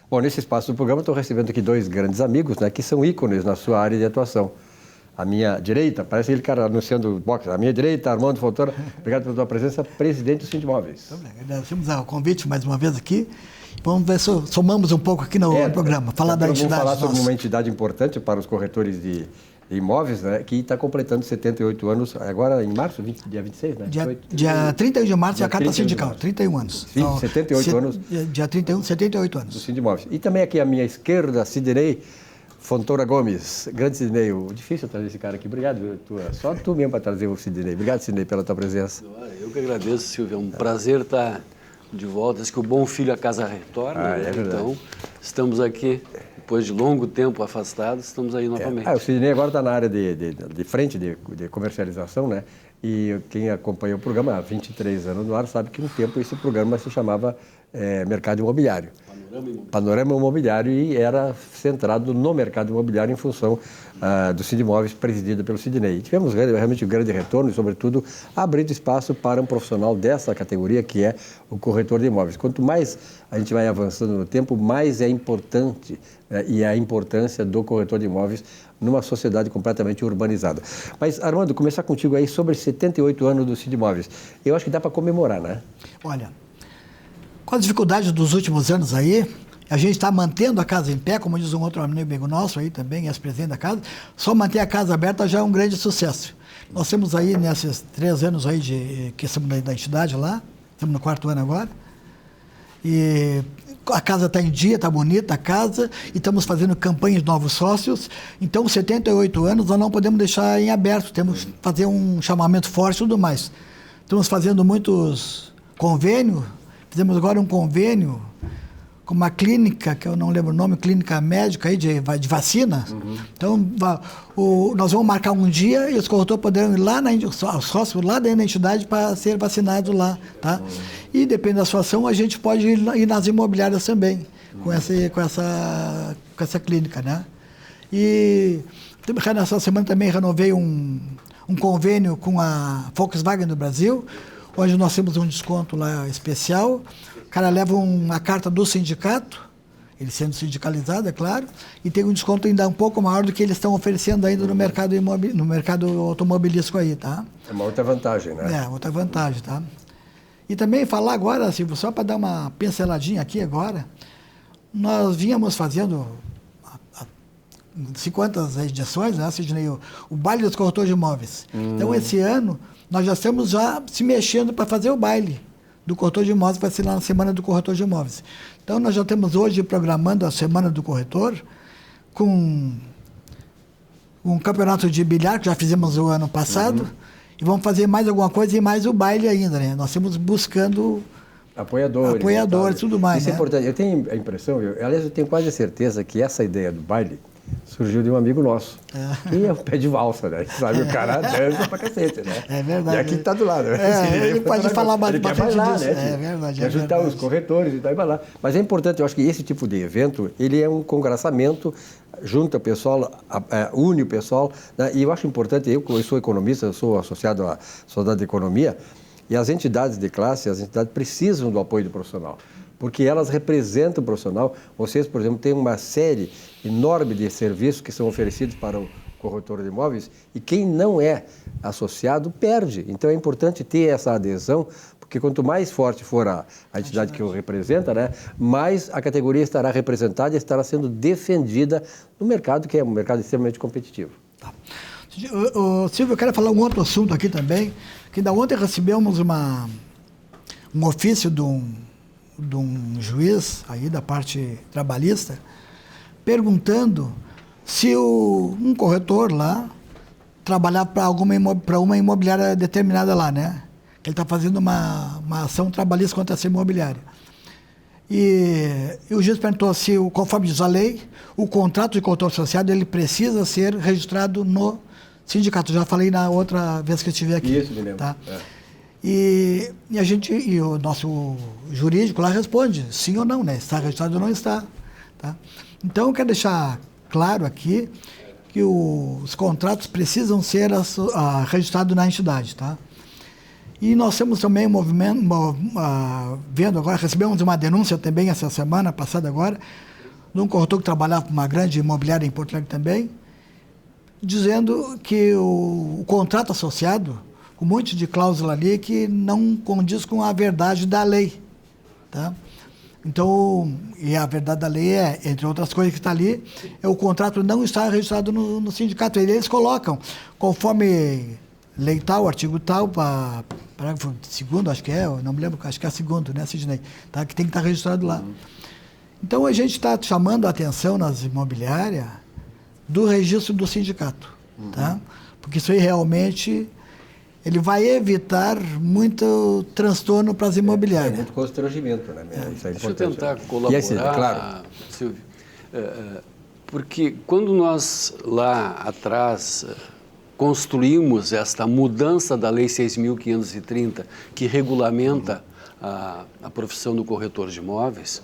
Bom, nesse espaço do programa estou recebendo aqui dois grandes amigos, né, que são ícones na sua área de atuação. À minha direita, parece ele, cara, anunciando boxe. À minha direita, Armando Fontoura, obrigado pela tua presença, presidente do Sindimóveis. Agradecemos o convite mais uma vez aqui. Vamos ver se somamos um pouco aqui no programa, falar da entidade. Vamos falar sobre uma entidade importante para os corretores de imóveis, né, que está completando 78 anos, agora em março, dia 26, né? Dia 31 de março é a carta sindical, 31 anos. Sim, então, 78 anos. Dia 31, 78 anos. Do Sindimóveis. E também aqui à minha esquerda, Sidney Fontoura Gomes. Grande Sidney, difícil trazer esse cara aqui. Obrigado, só tu mesmo para trazer o Sidney. Obrigado, Sidney, pela tua presença. Eu que agradeço, Silvio. É um prazer estar de volta. Diz que o bom filho a casa retorna. É verdade. Então, estamos aqui, depois de longo tempo afastados, estamos aí novamente. O Sidney agora está na área de frente de comercialização, né? E quem acompanha o programa há 23 anos no ar sabe que no tempo esse programa se chamava Mercado Imobiliário. Panorama Imobiliário, e era centrado no mercado imobiliário em função do Sindimóveis, presidido pelo Sidney. E tivemos realmente um grande retorno e, sobretudo, abrindo espaço para um profissional dessa categoria, que é o corretor de imóveis. Quanto mais a gente vai avançando no tempo, mais é importante e a importância do corretor de imóveis numa sociedade completamente urbanizada. Mas, Armando, começar contigo aí sobre 78 anos do Sindimóveis. Eu acho que dá para comemorar, né? Olha, com as dificuldades dos últimos anos aí, a gente está mantendo a casa em pé, como diz um outro amigo nosso aí também, ex-presidente da casa, só manter a casa aberta já é um grande sucesso. Nós temos aí, nesses 3 anos aí que estamos da entidade lá, estamos no 4º ano agora, e a casa está em dia, está bonita a casa, e estamos fazendo campanhas de novos sócios. Então, 78 anos, nós não podemos deixar em aberto, temos que fazer um chamamento forte e tudo mais. Estamos fazendo muitos convênios, fizemos agora um convênio com uma clínica, que eu não lembro o nome, clínica médica aí de vacina. Então, nós vamos marcar um dia e os corretores poderão ir lá, os sócios lá dentro da entidade para ser vacinados lá, tá? E depende da situação, a gente pode ir nas imobiliárias também, com essa clínica, né? E nessa semana também renovei um convênio com a Volkswagen do Brasil, onde nós temos um desconto lá especial. O cara leva uma carta do sindicato, ele sendo sindicalizado, é claro, e tem um desconto ainda um pouco maior do que eles estão oferecendo ainda no mercado automobilístico aí, tá? É uma outra vantagem, né? É, outra vantagem, tá? E também falar agora, Silvio, só para dar uma pinceladinha aqui agora, nós vínhamos fazendo 50 edições, né, Sidney, o baile dos corretores de imóveis. Então, esse ano, nós já estamos se mexendo para fazer o baile do corretor de imóveis, vai ser lá na Semana do Corretor de Imóveis. Então, nós já temos hoje programando a Semana do Corretor com um campeonato de bilhar, que já fizemos o ano passado, e vamos fazer mais alguma coisa e mais o baile ainda, né? Nós estamos buscando apoiadores, tudo mais. Isso é importante. Eu tenho a impressão, aliás, eu tenho quase a certeza que essa ideia do baile surgiu de um amigo nosso, que é um pé de valsa, né? Sabe, o cara dança pra cacete, né? É verdade. E aqui tá do lado. Ele pode falar mais bastante disso. Né? É verdade. Quer juntar os corretores e tal, e vai lá. Mas é importante, eu acho que esse tipo de evento, ele é um congraçamento, junta o pessoal, une o pessoal, né? E eu acho importante, eu sou economista, eu sou associado à Sociedade de Economia, e as entidades de classe, as entidades precisam do apoio do profissional, porque elas representam o profissional. Vocês, por exemplo, têm uma série enorme de serviços que são oferecidos para o corretor de imóveis e quem não é associado perde. Então é importante ter essa adesão, porque quanto mais forte for a entidade que o representa, né, mais a categoria estará representada e estará sendo defendida no mercado, que é um mercado extremamente competitivo. Tá. Silvio, eu quero falar um outro assunto aqui também, que ainda ontem recebemos um ofício de um juiz aí da parte trabalhista, perguntando se um corretor lá trabalhar para uma imobiliária determinada lá, né? Ele está fazendo uma ação trabalhista contra essa imobiliária. E o juiz perguntou se, conforme diz a lei, o contrato de corretor associado ele precisa ser registrado no sindicato. Já falei na outra vez que eu estive aqui. Isso, me lembro. Tá? E o nosso jurídico lá responde sim ou não, né? Está registrado ou não está. Tá? Então, eu quero deixar claro aqui que os contratos precisam ser registrados na entidade, tá? E nós temos também um movimento, vendo agora, recebemos uma denúncia também essa semana passada agora, de um corretor que trabalhava para uma grande imobiliária em Porto Alegre também, dizendo que o contrato associado, com um monte de cláusula ali que não condiz com a verdade da lei, tá? Então, e a verdade da lei é, entre outras coisas que está ali, o contrato não está registrado no sindicato. Eles colocam, conforme lei tal, artigo tal, parágrafo 2º, acho que é, eu não me lembro, acho que é 2º, né, Sidney? Tá? Que tem que estar registrado lá. Então, a gente está chamando a atenção nas imobiliárias do registro do sindicato, tá? Porque isso aí realmente ele vai evitar muito transtorno para as imobiliárias. É muito constrangimento, né? Isso é Deixa eu importante. tentar colaborar, Assim, claro. Silvio, porque quando nós lá atrás construímos esta mudança da Lei 6.530, que regulamenta a profissão do corretor de imóveis,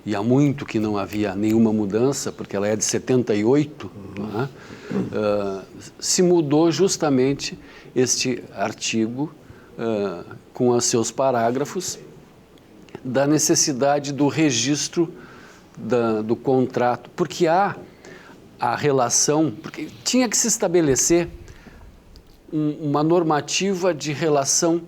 e há muito que não havia nenhuma mudança, porque ela é de 78, né? Se mudou justamente este artigo com os seus parágrafos da necessidade do registro do contrato, porque há a relação, porque tinha que se estabelecer uma normativa de relação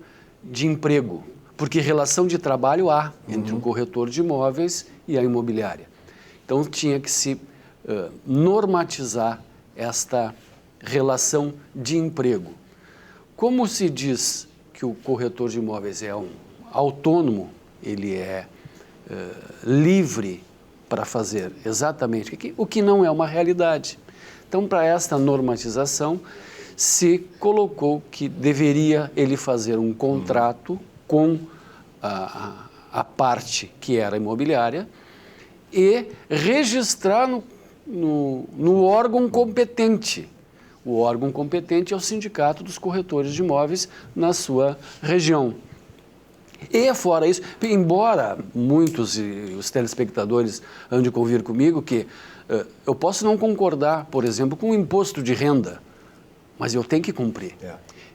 de emprego, porque relação de trabalho há entre um corretor de imóveis e a imobiliária. Então tinha que se normatizar esta relação de emprego. Como se diz que o corretor de imóveis é um autônomo, ele é livre para fazer exatamente o que não é uma realidade. Então, para esta normatização, se colocou que deveria ele fazer um contrato com a parte que era imobiliária e registrar no órgão competente. O órgão competente é o Sindicato dos Corretores de Imóveis na sua região. E fora isso, embora muitos e os telespectadores hão de convir comigo que eu posso não concordar, por exemplo, com o imposto de renda, mas eu tenho que cumprir.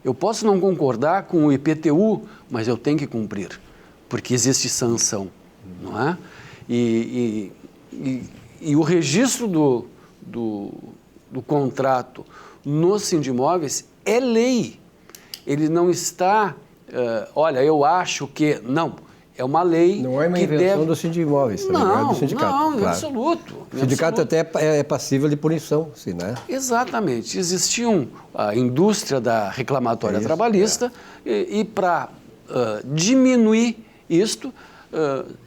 Eu posso não concordar com o IPTU, mas eu tenho que cumprir, porque existe sanção, não é? E o registro do contrato no Sindimóveis é lei. Ele não está, olha, eu acho que... Não, é uma lei que Não é uma invenção do Sindimóveis, também, não é do sindicato. Não, claro. absoluto. O sindicato até é passível de punição, sim, né? Exatamente. Existia a indústria da reclamatória trabalhista e para diminuir isto,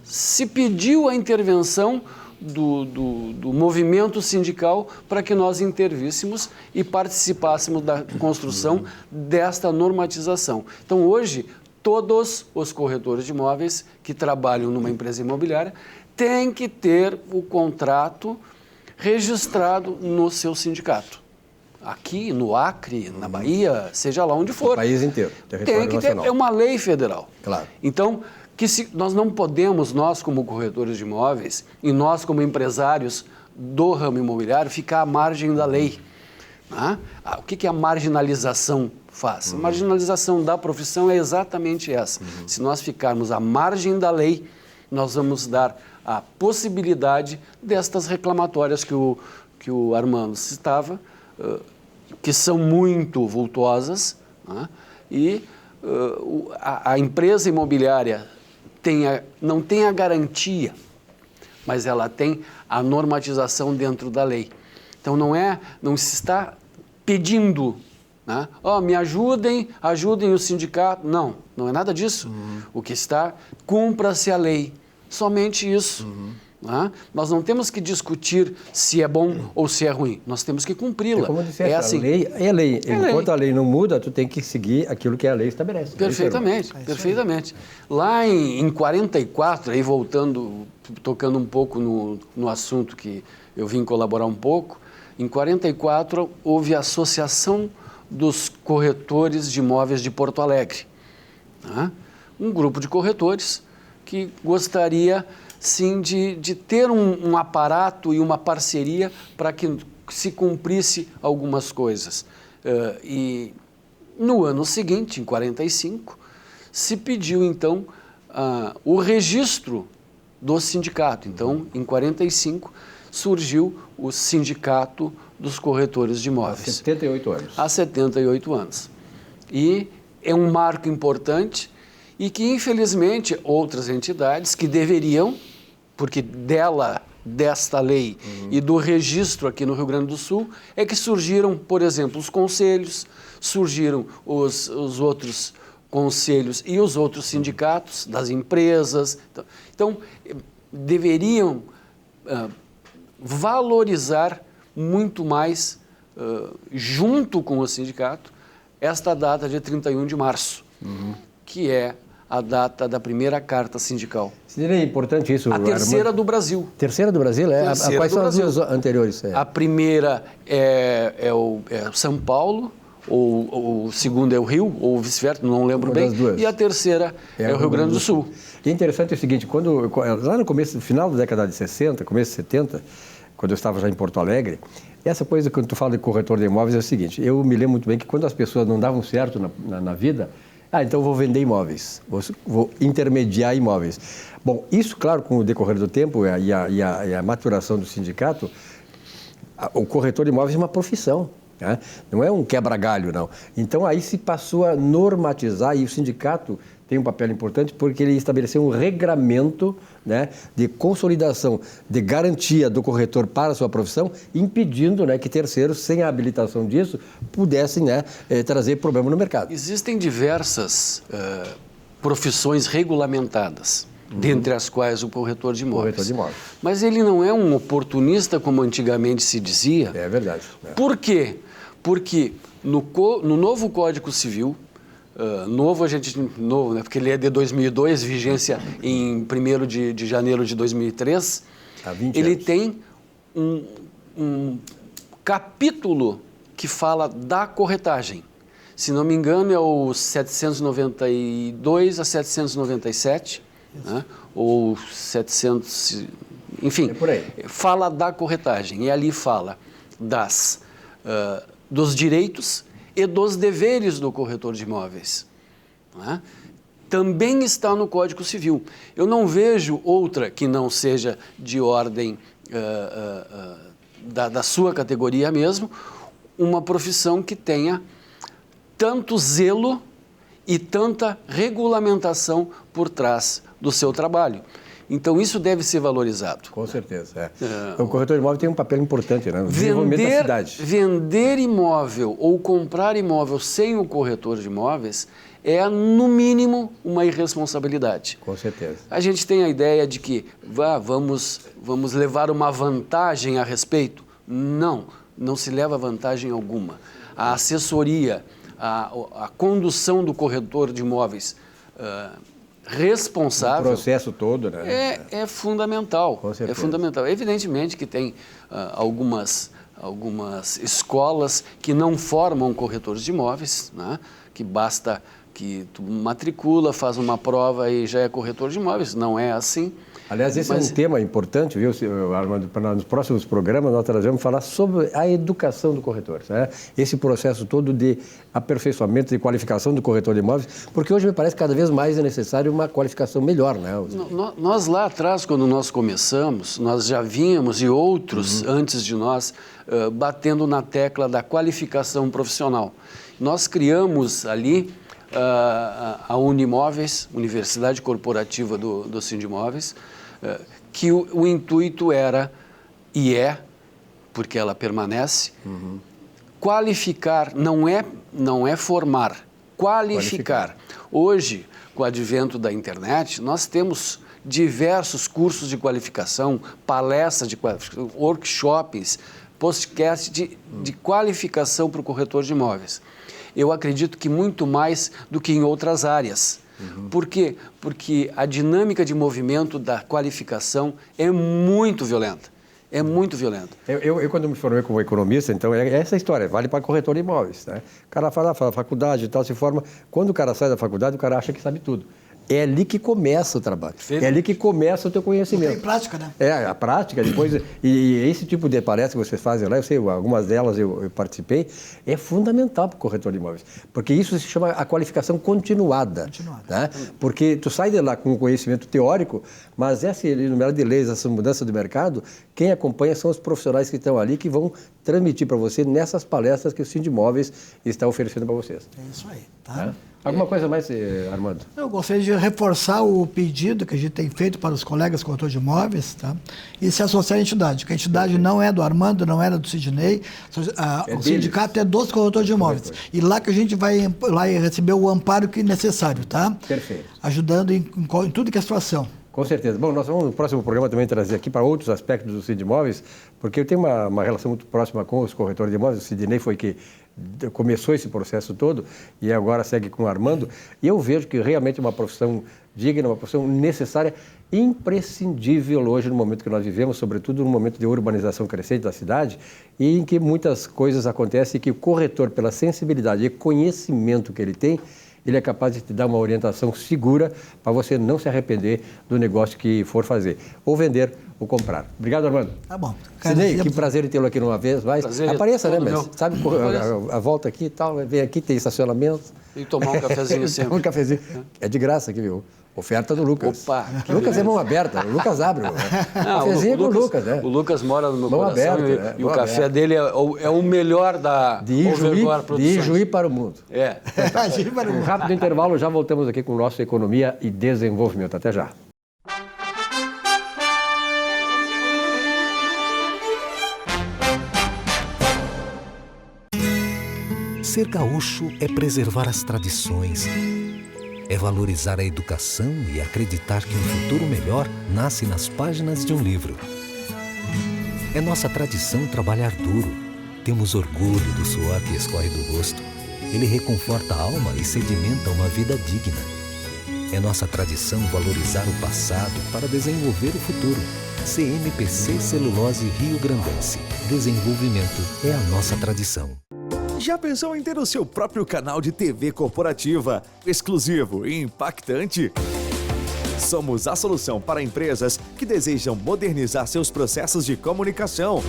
se pediu a intervenção do movimento sindical para que nós intervíssemos e participássemos da construção desta normatização. Então, hoje, todos os corretores de imóveis que trabalham numa empresa imobiliária têm que ter o contrato registrado no seu sindicato. Aqui, no Acre, na Bahia, seja lá onde for. O país inteiro, território tem que nacional. ter, é uma lei federal. Claro. Então, nós não podemos, nós como corretores de imóveis e nós como empresários do ramo imobiliário, ficar à margem da lei. Né? O que a marginalização faz? A marginalização da profissão é exatamente essa. Se nós ficarmos à margem da lei, nós vamos dar a possibilidade destas reclamatórias que o Armando citava, que são muito vultuosas, né? E a empresa imobiliária não tem a garantia, mas ela tem a normatização dentro da lei. Então não se está pedindo, né? Me ajudem o sindicato. Não é nada disso. O que está, cumpra-se a lei. Somente isso. Né? Nós não temos que discutir se é bom ou se é ruim. Nós temos que cumpri-la. Como disseste, assim. a lei é lei. Enquanto lei. a lei não muda, tu tem que seguir aquilo que a lei estabelece. Perfeitamente, perfeitamente. Lá em 44, aí tocando um pouco no assunto que eu vim colaborar um pouco, em 44 houve a Associação dos Corretores de Imóveis de Porto Alegre. Né? Um grupo de corretores que gostaria, sim, de ter um aparato e uma parceria para que se cumprisse algumas coisas. E no ano seguinte, em 45, se pediu, então, o registro do sindicato. Então, em 45, surgiu o Sindicato dos Corretores de Imóveis. Há 78 anos. Há 78 anos. E é um marco importante e que, infelizmente, outras entidades que deveriam, porque desta lei e do registro aqui no Rio Grande do Sul, é que surgiram, por exemplo, os conselhos, surgiram os outros conselhos e os outros sindicatos das empresas. Então deveriam valorizar muito mais, junto com o sindicato, esta data de 31 de março, que é a data da primeira carta sindical. Seria importante isso, a terceira do Brasil. Terceira do Brasil? Quais são as duas anteriores? A primeira é São Paulo, ou o segundo é o Rio, ou vice-versa, não lembro bem. E a terceira é o Rio Grande do Sul. E é interessante o seguinte, lá no final da década de 60, começo de 70, quando eu estava já em Porto Alegre, essa coisa, quando tu fala de corretor de imóveis, é o seguinte, eu me lembro muito bem que quando as pessoas não davam certo na vida, então vou vender imóveis, vou intermediar imóveis. Bom, isso, claro, com o decorrer do tempo e a maturação do sindicato, o corretor de imóveis é uma profissão, né? Não é um quebra-galho, não. Então, aí se passou a normatizar, e o sindicato tem um papel importante porque ele estabeleceu um regramento, né, de consolidação, de garantia do corretor para a sua profissão, impedindo, né, que terceiros, sem a habilitação disso, pudessem, né, trazer problema no mercado. Existem diversas profissões regulamentadas, dentre as quais o corretor de imóveis. Mas ele não é um oportunista, como antigamente se dizia. É verdade. Por quê? Porque no novo Código Civil, novo, né, porque ele é de 2002, vigência em 1º de janeiro de 2003, Há 20 ele anos. tem um capítulo que fala da corretagem. Se não me engano, é o 792 a 797, né? Ou 700, enfim, É por aí. fala da corretagem. E ali fala dos direitos e dos deveres do corretor de imóveis, né? Também está no Código Civil. Eu não vejo outra que não seja de ordem da sua categoria mesmo, uma profissão que tenha tanto zelo e tanta regulamentação por trás do seu trabalho. Então, isso deve ser valorizado. Com certeza. O corretor de imóvel tem um papel importante, né? No desenvolvimento da cidade. Vender imóvel ou comprar imóvel sem o corretor de imóveis é, no mínimo, uma irresponsabilidade. Com certeza. A gente tem a ideia de que vamos levar uma vantagem a respeito. Não se leva vantagem alguma. A assessoria, a condução do corretor de imóveis responsável... O processo todo, né? É fundamental. Com certeza. É fundamental. Evidentemente que tem algumas escolas que não formam corretores de imóveis, né? Que basta que tu matricula, faz uma prova e já é corretor de imóveis. Não é assim. Aliás, esse é um tema importante, viu, Armando? Nos próximos programas nós vamos falar sobre a educação do corretor, né? Esse processo todo de aperfeiçoamento e qualificação do corretor de imóveis, porque hoje me parece que cada vez mais é necessário uma qualificação melhor, né? Nós lá atrás, quando nós começamos, nós já vínhamos, e outros antes de nós, batendo na tecla da qualificação profissional. Nós criamos ali a Unimóveis, Universidade Corporativa do Sindimóveis, que o intuito era, e é, porque ela permanece, qualificar, não é formar, qualificar. Hoje, com o advento da internet, nós temos diversos cursos de qualificação, palestras de qualificação, workshops, podcasts de qualificação para o corretor de imóveis. Eu acredito que muito mais do que em outras áreas. Por quê? Porque a dinâmica de movimento da qualificação é muito violenta. É muito violenta. Eu quando me formei como economista, então, é essa história, vale para corretor de imóveis, né? O cara fala faculdade e tal, se forma. Quando o cara sai da faculdade, o cara acha que sabe tudo. É ali que começa o trabalho. É ali que começa o teu conhecimento. Tem prática, né? É, a prática, depois... E esse tipo de palestra que vocês fazem lá, eu sei, algumas delas eu participei, é fundamental para o corretor de imóveis. Porque isso se chama a qualificação continuada. Né? Porque tu sai de lá com o conhecimento teórico, mas essa enumerada de leis, essa mudança do mercado, quem acompanha são os profissionais que estão ali, que vão transmitir para você nessas palestras que o Sindimóveis está oferecendo para vocês. É isso aí, tá? Alguma coisa mais, Armando? Eu gostaria de reforçar o pedido que a gente tem feito para os colegas corretores de imóveis, tá? E se associar à entidade, que a entidade não é do Armando, não era do Sidney, o sindicato é dos corretores de imóveis. E lá que a gente vai lá receber o amparo que é necessário, tá? Perfeito. Ajudando em tudo que é situação. Com certeza. Bom, nós vamos no próximo programa também trazer aqui para outros aspectos do Sindimóveis, porque eu tenho uma relação muito próxima com os corretores de imóveis. O Sidney foi que começou esse processo todo e agora segue com o Armando. E eu vejo que realmente é uma profissão digna, uma profissão necessária, imprescindível hoje no momento que nós vivemos, sobretudo no momento de urbanização crescente da cidade, e em que muitas coisas acontecem e que o corretor, pela sensibilidade e conhecimento que ele tem, ele é capaz de te dar uma orientação segura para você não se arrepender do negócio que for fazer, ou vender ou comprar. Obrigado, Armando. Tá bom. Sidney, que prazer em tê-lo aqui uma vez mais. Apareça, né, mas sabe, a volta aqui e tal, vem aqui, tem estacionamento. E tomar um cafezinho sempre. Um cafezinho. É de graça aqui, viu? Oferta do Lucas. Opa! Lucas é mão aberta, o Lucas abre. Cafezinho com o Lucas, né? O Lucas mora no meu mão coração aberta, e o café dele é o melhor da Overgore Produções. De Ijuí para o mundo. É. Um rápido intervalo, já voltamos aqui com o nosso Economia e Desenvolvimento. Até já. Ser gaúcho é preservar as tradições, é valorizar a educação e acreditar que um futuro melhor nasce nas páginas de um livro. É nossa tradição trabalhar duro. Temos orgulho do suor que escorre do rosto. Ele reconforta a alma e sedimenta uma vida digna. É nossa tradição valorizar o passado para desenvolver o futuro. CMPC Celulose Rio Grandense. Desenvolvimento é a nossa tradição. Já pensou em ter o seu próprio canal de TV corporativa, exclusivo e impactante? Somos a solução para empresas que desejam modernizar seus processos de comunicação.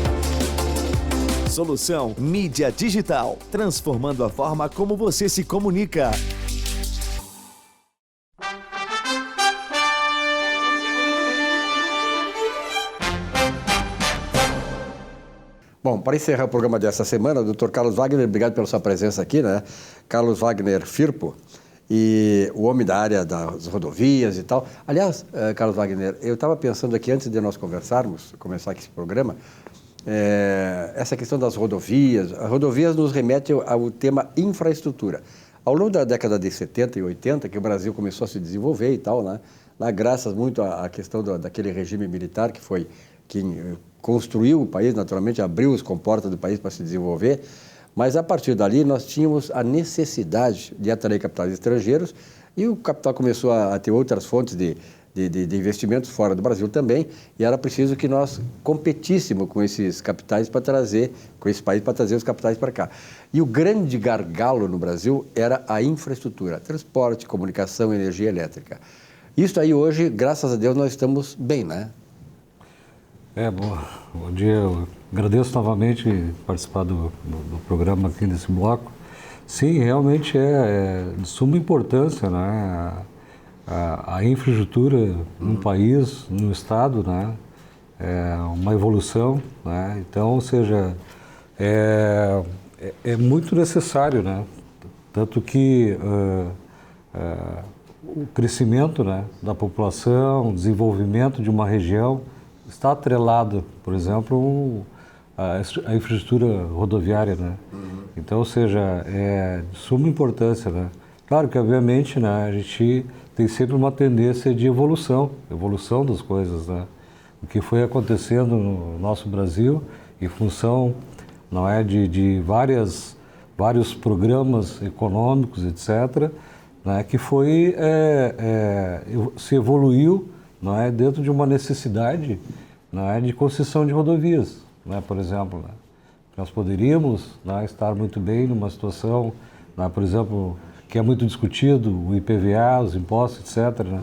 Solução Mídia Digital, transformando a forma como você se comunica. Bom, para encerrar o programa dessa semana, Dr. Carlos Wagner, obrigado pela sua presença aqui, né? Carlos Wagner Firpo, e o homem da área das rodovias e tal. Aliás, Carlos Wagner, eu estava pensando aqui, antes de nós começar aqui esse programa, essa questão das rodovias. As rodovias nos remete ao tema infraestrutura. Ao longo da década de 70 e 80, que o Brasil começou a se desenvolver e tal, né? Lá, graças muito à questão daquele regime militar que foi quem construiu o país, naturalmente, abriu as comportas do país para se desenvolver, mas a partir dali nós tínhamos a necessidade de atrair capitais estrangeiros e o capital começou a ter outras fontes de investimentos fora do Brasil também, e era preciso que nós competíssemos com esses capitais para trazer, com esse país para trazer os capitais para cá. E o grande gargalo no Brasil era a infraestrutura, transporte, comunicação, energia elétrica. Isso aí hoje, graças a Deus, nós estamos bem, né? Bom dia, eu agradeço novamente participar do programa aqui nesse bloco. Sim, realmente é de suma importância, né? A infraestrutura num país, num estado, né? É uma evolução, né? Então, ou seja, é muito necessário, né? Tanto que o crescimento, né, da população, o desenvolvimento de uma região está atrelado, por exemplo, à infraestrutura rodoviária, né? Então, ou seja, é de suma importância, né? Claro que, obviamente, né, a gente tem sempre uma tendência de evolução das coisas, né? O que foi acontecendo no nosso Brasil, em função, não é, de vários programas econômicos, etc., né, que foi, se evoluiu, não é, dentro de uma necessidade, não é, de concessão de rodovias, né, por exemplo. Né? Nós poderíamos, né, estar muito bem numa situação, né, por exemplo, que é muito discutido, o IPVA, os impostos, etc. Né?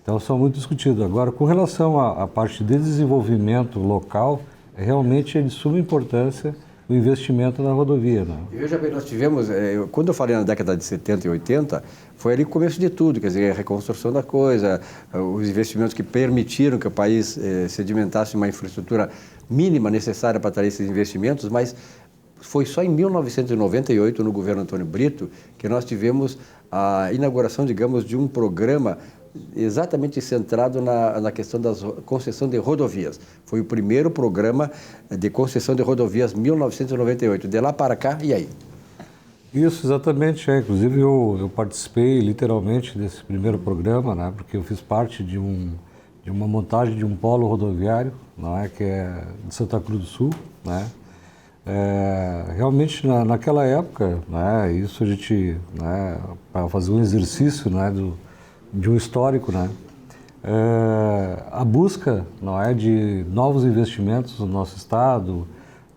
Então, são muito discutidos. Agora, com relação à parte de desenvolvimento local, realmente é de suma importância o investimento na rodovia. Né? Veja bem, nós tivemos, quando eu falei na década de 70 e 80, foi ali o começo de tudo, quer dizer, a reconstrução da coisa, os investimentos que permitiram que o país sedimentasse uma infraestrutura mínima necessária para atrair esses investimentos, mas foi só em 1998, no governo Antônio Brito, que nós tivemos a inauguração, digamos, de um programa exatamente centrado na questão da concessão de rodovias. Foi o primeiro programa de concessão de rodovias, 1998. De lá para cá, e aí? Isso, exatamente. Inclusive, eu participei literalmente desse primeiro programa, né, porque eu fiz parte de uma montagem de um polo rodoviário, não é, que é de Santa Cruz do Sul, né. Realmente, naquela época, né, isso a gente, né, para fazer um exercício, né, de um histórico, né? A busca, não é, de novos investimentos no nosso estado,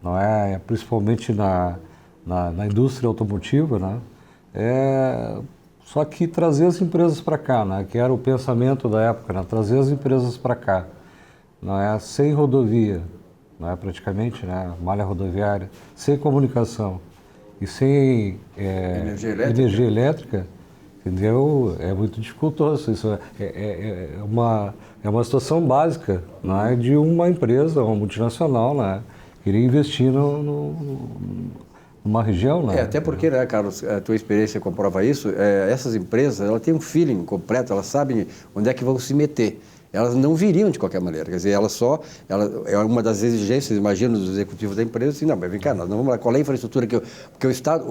não é, principalmente na indústria automotiva, né? Só que trazer as empresas para cá, né? Que era o pensamento da época, né? Trazer as empresas para cá, não é, sem rodovia, não é, praticamente, né? Malha rodoviária, sem comunicação e sem energia elétrica. Entendeu? É muito dificultoso. Isso é uma situação básica, né, de uma empresa, uma multinacional, né, querer investir numa região. Né? Até porque, né, Carlos, a tua experiência comprova isso, essas empresas, elas têm um feeling completo, elas sabem onde é que vão se meter. Elas não viriam de qualquer maneira, quer dizer, é uma das exigências, imagino, dos executivos da empresa, assim, não, mas vem cá, nós não vamos lá, qual é a infraestrutura porque o Estado,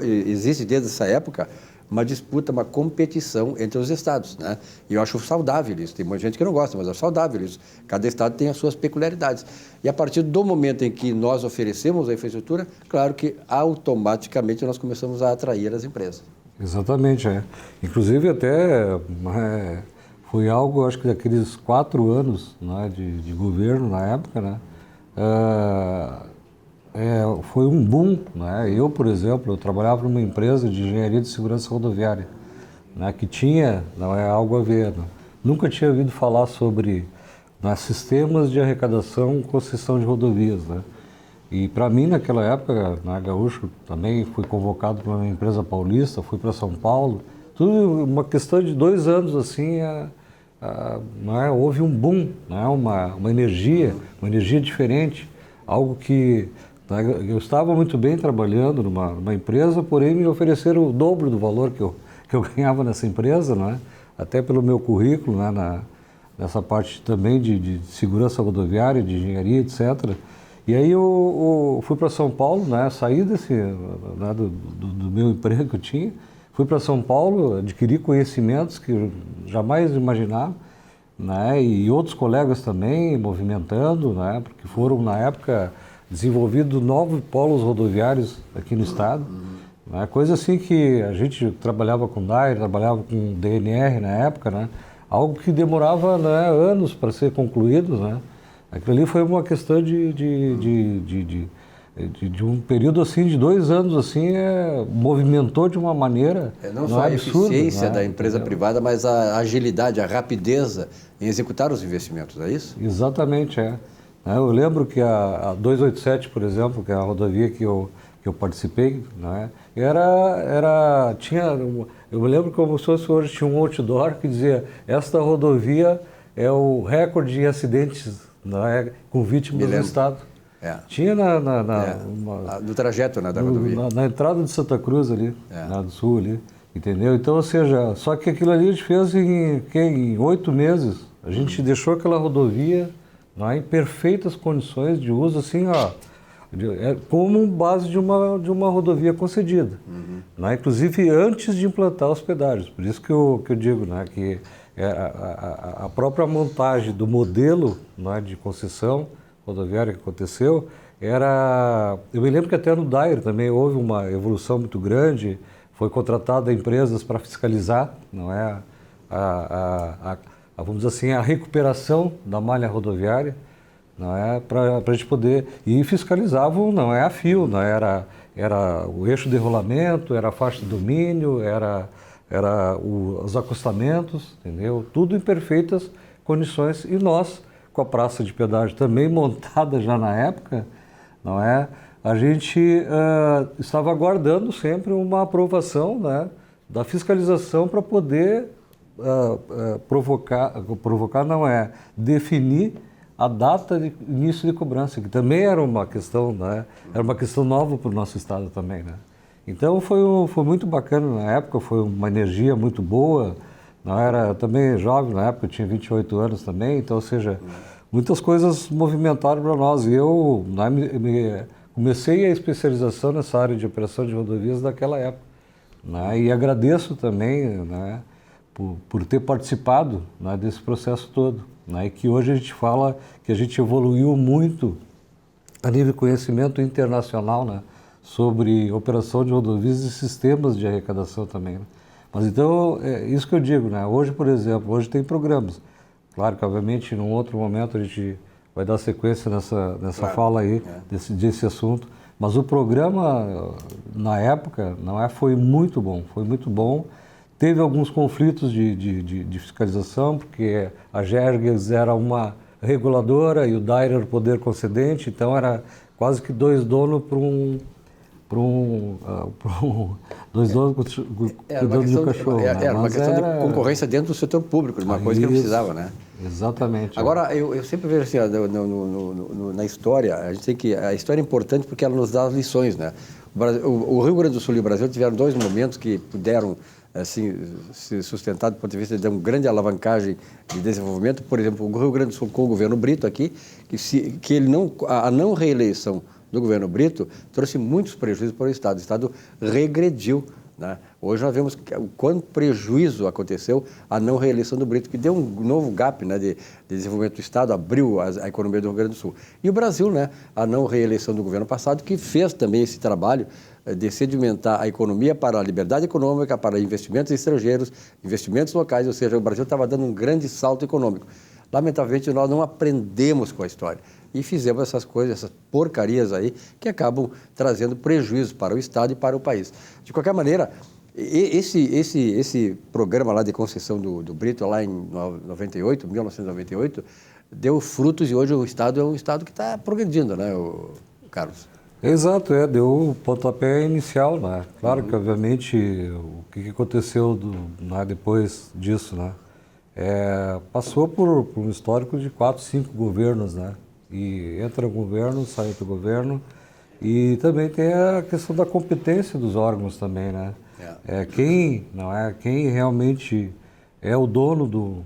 existe desde essa época, uma disputa, uma competição entre os estados, né? E eu acho saudável isso. Tem muita gente que não gosta, mas é saudável isso. Cada estado tem as suas peculiaridades. E a partir do momento em que nós oferecemos a infraestrutura, claro que automaticamente nós começamos a atrair as empresas. Exatamente, Inclusive até foi algo, acho que daqueles 4 anos, né, de governo na época, né, foi um boom, né? Eu, por exemplo, eu trabalhava numa empresa de engenharia de segurança rodoviária, né, que tinha, não é algo a ver, né? Nunca tinha ouvido falar sobre, né, sistemas de arrecadação com concessão de rodovias, né? E para mim, naquela época, na Gaúcho, também fui convocado para uma empresa paulista, fui para São Paulo, tudo uma questão de 2 anos, assim, né, houve um boom, né, uma energia diferente, algo que, né, eu estava muito bem trabalhando numa empresa, porém me ofereceram o dobro do valor que eu ganhava nessa empresa, né, até pelo meu currículo, né, nessa parte também de segurança rodoviária, de engenharia, etc. E aí eu fui para São Paulo, né, saí né, do meu emprego que eu tinha, fui para São Paulo, adquiri conhecimentos que eu jamais imaginava, né, e outros colegas também movimentando, né, porque foram, na época, desenvolvidos 9 polos rodoviários aqui no estado, né, coisa assim que a gente trabalhava com DAIR, trabalhava com DNR na época, né, algo que demorava, né, anos para ser concluído, né. Aquilo ali foi uma questão de um período assim de 2 anos, assim, movimentou de uma maneira não só absurda, a eficiência, né, da empresa privada, mas a agilidade, a rapidez em executar os investimentos, é isso? Exatamente, Eu lembro que a 287, por exemplo, que é a rodovia que eu participei, né, eu me lembro como se fosse hoje, tinha um outdoor que dizia: esta rodovia é o recorde de acidentes, né, com vítimas do estado. Tinha no trajeto, né, da rodovia. Na entrada de Santa Cruz ali, do sul ali, entendeu? Então, ou seja, só que aquilo ali a gente fez em 8 meses. A gente deixou aquela rodovia, né, em perfeitas condições de uso, assim, como base de uma rodovia concedida. Né? Inclusive antes de implantar os pedágios. Por isso que eu digo, né, que a própria montagem do modelo, né, de concessão rodoviária que aconteceu, eu me lembro que até no DAIR também houve uma evolução muito grande, foi contratada empresas para fiscalizar, não é, vamos dizer assim, a recuperação da malha rodoviária, não é, para a gente poder, e fiscalizavam, não é, a fio, não era o eixo de rolamento, era a faixa de domínio, era os acostamentos, entendeu? Tudo em perfeitas condições, e nós, com a praça de pedágio também montada já na época, não é? A gente estava aguardando sempre uma aprovação, né, da fiscalização para poder definir a data de início de cobrança, que também era uma questão, né, era uma questão nova para o nosso estado também, né? Então foi muito bacana na época, foi uma energia muito boa. Não era também jovem na época, eu tinha 28 anos também, então, ou seja, muitas coisas movimentaram para nós. E eu comecei a especialização nessa área de operação de rodovias naquela época, né? E agradeço também, né, por ter participado, né, desse processo todo, né? E que hoje a gente fala que a gente evoluiu muito a nível de conhecimento internacional, né, sobre operação de rodovias e sistemas de arrecadação também, né? Mas então, é isso que eu digo, né? Hoje, por exemplo, hoje tem programas. Claro que, obviamente, num outro momento a gente vai dar sequência nessa fala aí, desse assunto. Mas o programa, na época, foi muito bom, Teve alguns conflitos de fiscalização, porque a Gerges era uma reguladora e o DAIR era o poder concedente, então era quase que 2 donos dois donos cuidando do cachorro. Era uma questão de concorrência dentro do setor público, uma coisa que não precisava, né? Exatamente. Agora, eu sempre vejo assim, na história, a gente tem que... A história é importante porque ela nos dá as lições, né? O Rio Grande do Sul e o Brasil tiveram 2 momentos que puderam, assim, se sustentar do ponto de vista de uma grande alavancagem de desenvolvimento. Por exemplo, o Rio Grande do Sul com o governo Brito aqui, a não reeleição do governo Brito trouxe muitos prejuízos para o Estado. O Estado regrediu né? Hoje nós vemos o quanto prejuízo aconteceu a não reeleição do Brito, que deu um novo gap, né, de desenvolvimento do Estado, abriu a economia do Rio Grande do Sul. E o Brasil, né, a não reeleição do governo passado, que fez também esse trabalho de sedimentar a economia para a liberdade econômica, para investimentos estrangeiros, investimentos locais, ou seja, o Brasil estava dando um grande salto econômico. Lamentavelmente, nós não aprendemos com a história e fizemos essas coisas, essas porcarias aí, que acabam trazendo prejuízo para o Estado e para o país. De qualquer maneira, esse programa lá de concessão do Brito, lá em 1998, deu frutos e hoje o Estado é um Estado que está progredindo, né, Carlos? Exato, deu o pontapé inicial, né? Claro que, obviamente, o que aconteceu depois disso, né? Passou por um histórico de 4, 5 governos, né? E entra um governo, sai outro governo, e também tem a questão da competência dos órgãos também, né? Quem realmente é o dono do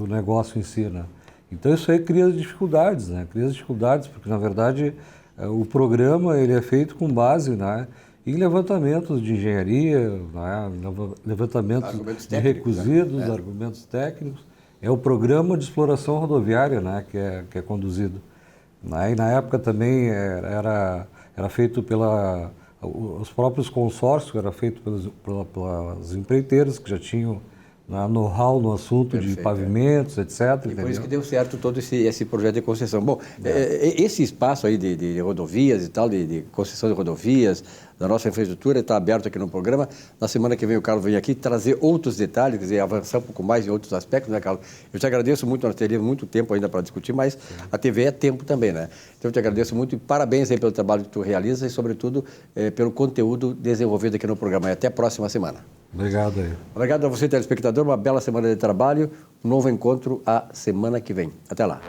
negócio em si, né? Então isso aí cria dificuldades, né? Cria dificuldades porque, na verdade, o programa ele é feito com base, né, em levantamentos de engenharia, né, levantamentos de requisitos, né? Argumentos técnicos. É o programa de exploração rodoviária, né, que é conduzido. E na época também era feito os próprios consórcios, era feito pelas empreiteiras que já tinham know-how no assunto de pavimentos, etc. E por isso que deu certo todo esse projeto de concessão. Bom, esse espaço aí de rodovias e tal, de concessão de rodovias, da nossa infraestrutura, está aberto aqui no programa. Na semana que vem o Carlos vem aqui trazer outros detalhes, quer dizer, avançar um pouco mais em outros aspectos, né, Carlos? Eu te agradeço muito, nós teríamos muito tempo ainda para discutir, mas a TV é tempo também, né? Então eu te agradeço muito e parabéns aí pelo trabalho que tu realiza e, sobretudo, pelo conteúdo desenvolvido aqui no programa. E até a próxima semana. Obrigado aí. Obrigado a você, telespectador. Uma bela semana de trabalho. Um novo encontro a semana que vem. Até lá.